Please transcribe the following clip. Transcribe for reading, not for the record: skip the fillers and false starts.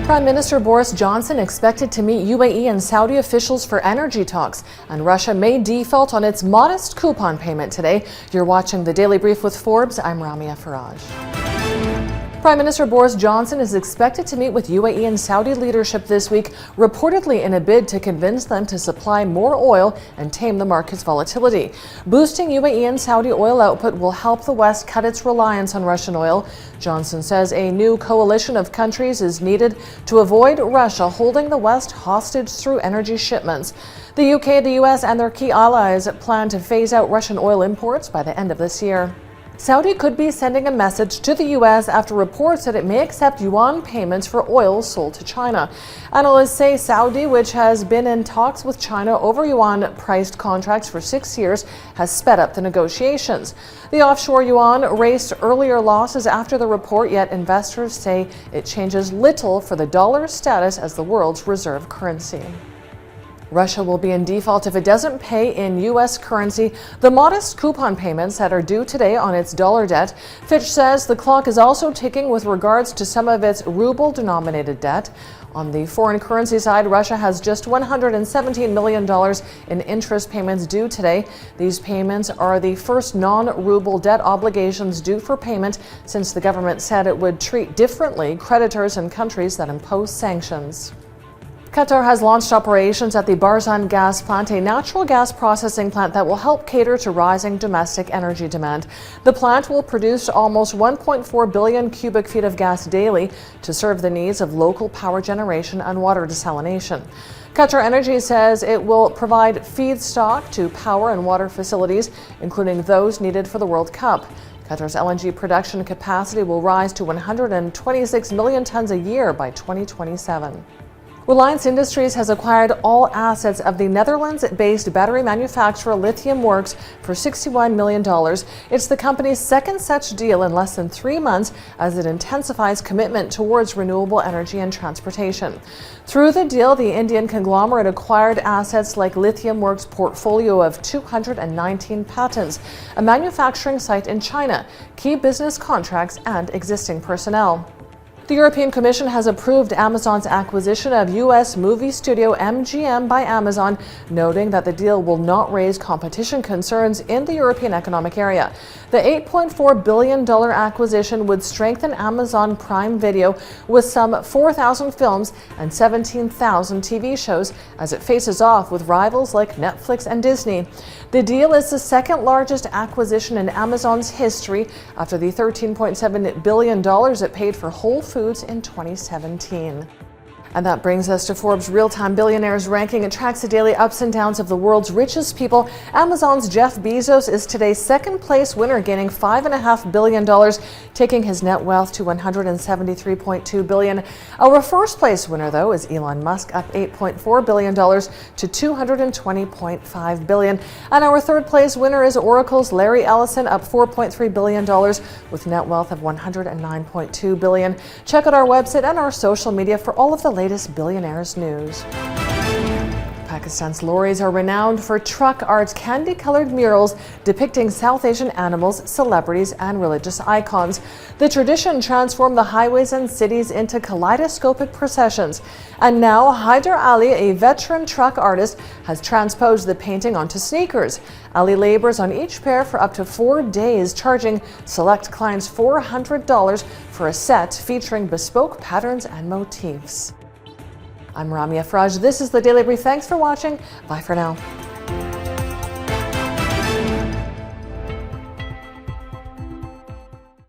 Prime Minister Boris Johnson expected to meet UAE and Saudi officials for energy talks, and Russia may default on its modest coupon payment today. You're watching the Daily Brief with Forbes. I'm Ramia Faraj. Prime Minister Boris Johnson is expected to meet with UAE and Saudi leadership this week, reportedly in a bid to convince them to supply more oil and tame the market's volatility. Boosting UAE and Saudi oil output will help the West cut its reliance on Russian oil. Johnson says a new coalition of countries is needed to avoid Russia holding the West hostage through energy shipments. The UK, the US, and their key allies plan to phase out Russian oil imports by the end of this year. Saudi could be sending a message to the U.S. after reports that it may accept yuan payments for oil sold to China. Analysts say Saudi, which has been in talks with China over yuan-priced contracts for 6 years, has sped up the negotiations. The offshore yuan raced earlier losses after the report, yet investors say it changes little for the dollar's status as the world's reserve currency. Russia will be in default if it doesn't pay in U.S. currency the modest coupon payments that are due today on its dollar debt. Fitch says the clock is also ticking with regards to some of its ruble-denominated debt. On the foreign currency side, Russia has just $117 million in interest payments due today. These payments are the first non-ruble debt obligations due for payment since the government said it would treat differently creditors in countries that impose sanctions. Qatar has launched operations at the Barzan gas plant, a natural gas processing plant that will help cater to rising domestic energy demand. The plant will produce almost 1.4 billion cubic feet of gas daily to serve the needs of local power generation and water desalination. Qatar Energy says it will provide feedstock to power and water facilities, including those needed for the World Cup. Qatar's LNG production capacity will rise to 126 million tons a year by 2027. Reliance Industries has acquired all assets of the Netherlands-based battery manufacturer Lithium Works for $61 million. It's the company's second such deal in less than 3 months as it intensifies commitment towards renewable energy and transportation. Through the deal, the Indian conglomerate acquired assets like Lithium Works' portfolio of 219 patents, a manufacturing site in China, key business contracts, and existing personnel. The European Commission has approved Amazon's acquisition of U.S. movie studio MGM by Amazon, noting that the deal will not raise competition concerns in the European Economic Area. The $8.4 billion acquisition would strengthen Amazon Prime Video with some 4,000 films and 17,000 TV shows as it faces off with rivals like Netflix and Disney. The deal is the second largest acquisition in Amazon's history after the $13.7 billion it paid for Whole Foods in 2017. And that brings us to Forbes' Real-Time Billionaires ranking. It tracks the daily ups and downs of the world's richest people. Amazon's Jeff Bezos is today's second-place winner, gaining $5.5 billion, taking his net wealth to $173.2 billion. Our first-place winner, though, is Elon Musk, up $8.4 billion to $220.5 billion. And our third-place winner is Oracle's Larry Ellison, up $4.3 billion with net wealth of $109.2 billion. Check out our website and our social media for all of the latest billionaires news. Pakistan's lorries are renowned for truck art, candy-colored murals depicting South Asian animals, celebrities, and religious icons. The tradition transformed the highways and cities into kaleidoscopic processions. And now, Haider Ali, a veteran truck artist, has transposed the painting onto sneakers. Ali labors on each pair for up to 4 days, charging select clients $400 for a set featuring bespoke patterns and motifs. I'm Ramia Faraj. This is the Daily Brief. Thanks for watching. Bye for now.